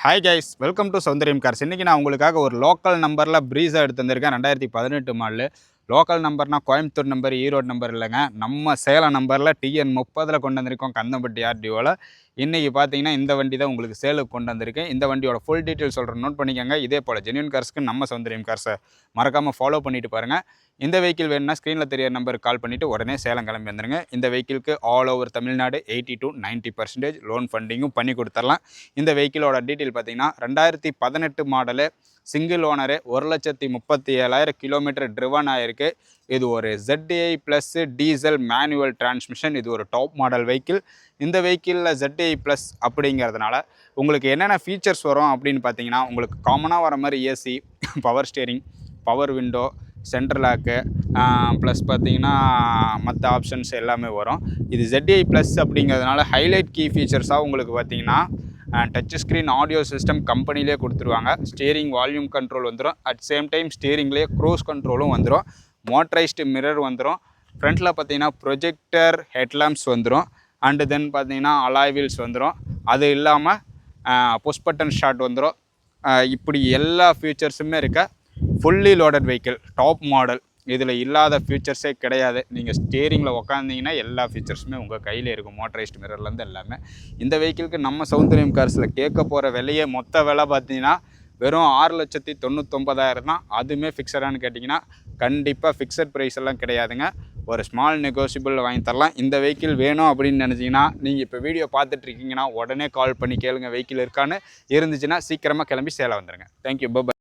Hi guys, welcome to Soundariyam cars. இன்றைக்கி நான் உங்களுக்காக ஒரு லோக்கல் நம்பரில் ப்ரீஸா எடுத்து வந்திருக்கேன். 2018 மாடலு. லோக்கல் நம்பர்னால் கோயம்புத்தூர் நம்பர், ஈரோடு நம்பர் இல்லைங்க. நம்ம சேலம் நம்பரில் TN 30 கொண்டு வந்திருக்கோம் கந்தம்பட்டி RDOவில். இன்றைக்கி பார்த்தீங்கன்னா இந்த வண்டி தான் உங்களுக்கு சேலுக்கு கொண்டு வந்திருக்கேன். இந்த வண்டியோட ஃபுல் டீட்டெயில் சொல்கிறேன், நோட் பண்ணிக்கோங்க. இதே போல் ஜென்யூன் கார்ஸ்க்கு நம்ம சௌந்தரியம் கார்ஸை மறக்காமல் ஃபாலோ பண்ணிட்டு பாருங்கள். இந்த வெஹிக்கிள் வேணும்னா ஸ்க்ரீனில் தெரிய நம்பருக்கு கால் பண்ணிவிட்டு உடனே சேலம் கிளம்பி வந்துடுங்க. இந்த வெஹிக்கிளுக்கு all over Tamil Nadu 80 to 90% loan ஃபண்டிங்கும் பண்ணி கொடுத்துடலாம். இந்த வெஹிக்கிளோட டீட்டெயில் பார்த்தீங்கன்னா 2018 model, single owner, 1,37,000 kilometre driven ஆகிருக்கு. இது ஒரு ZDI plus diesel manual transmission. இது ஒரு டாப் மாடல் வெஹிக்கிள். இந்த வெஹிக்கிளில் ZDI ப்ளஸ் அப்படிங்கிறதுனால உங்களுக்கு என்னென்ன ஃபீச்சர்ஸ் வரும் அப்படின்னு பார்த்தீங்கன்னா, உங்களுக்கு காமனாக வர மாதிரி AC, power steering, power window, central lock, plus பார்த்தீங்கன்னா மற்ற ஆப்ஷன்ஸ் எல்லாமே வரும். இது ZDI ப்ளஸ் அப்படிங்கிறதுனால ஹைலைட் கீ ஃபீச்சர்ஸாக உங்களுக்கு பார்த்தீங்கன்னா டச் ஸ்க்ரீன் ஆடியோ சிஸ்டம் கம்பெனிலே கொடுத்துருவாங்க. ஸ்டேரிங் வால்யூம் கண்ட்ரோல் வந்துடும். அட் சேம் டைம் ஸ்டேரிங்லேயே க்ரூஸ் கண்ட்ரோலும் வந்துடும். மோட்டரைஸ்டு மிரர் வந்துடும். ஃப்ரண்ட்டில் பார்த்தீங்கன்னா ப்ரொஜெக்டர் ஹெட்லாம்ப்ஸ் வந்துடும். அண்டு தென் பார்த்தீங்கன்னா அலாய் வீல்ஸ் வந்துடும். அது இல்லாமல் புஷ் பட்டன் ஸ்டார்ட் வந்துடும். இப்படி எல்லா ஃபீச்சர்ஸுமே இருக்க fully loaded vehicle, top model. இதில் இல்லாத ஃபீச்சர்ஸே கிடையாது. நீங்கள் ஸ்டேரிங்கில் உக்காந்திங்கன்னா எல்லா ஃபீச்சர்ஸுமே உங்கள் கையில் இருக்கும், மோட்டரைஸ்டு மிரர்லேருந்து எல்லாமே. இந்த வெஹிக்கிளுக்கு நம்ம சௌந்தரியம் கார்ஸில் கேட்க போகிற விலையே மொத்த விலை பார்த்தீங்கன்னா வெறும் 6,99,000 தான். அதுவுமே ஃபிக்ஸடானு கேட்டிங்கன்னா கண்டிப்பாக ஃபிக்ஸட் ப்ரைஸ் எல்லாம் கிடையாதுங்க. ஒரு ஸ்மால் நெகோசியபிள் வாங்கி தரலாம். இந்த வெஹிக்கிள் வேணும் அப்படின்னு நினச்சிங்கன்னா நீங்கள் இப்போ வீடியோ பார்த்துட்ருக்கீங்கன்னா உடனே கால் பண்ணி கேளுங்க வெஹிக்கிள் இருக்கான்னு. இருந்துச்சுன்னா சீக்கிரமாக கிளம்பி சேலம் வந்துடுங்க. Thank you, by.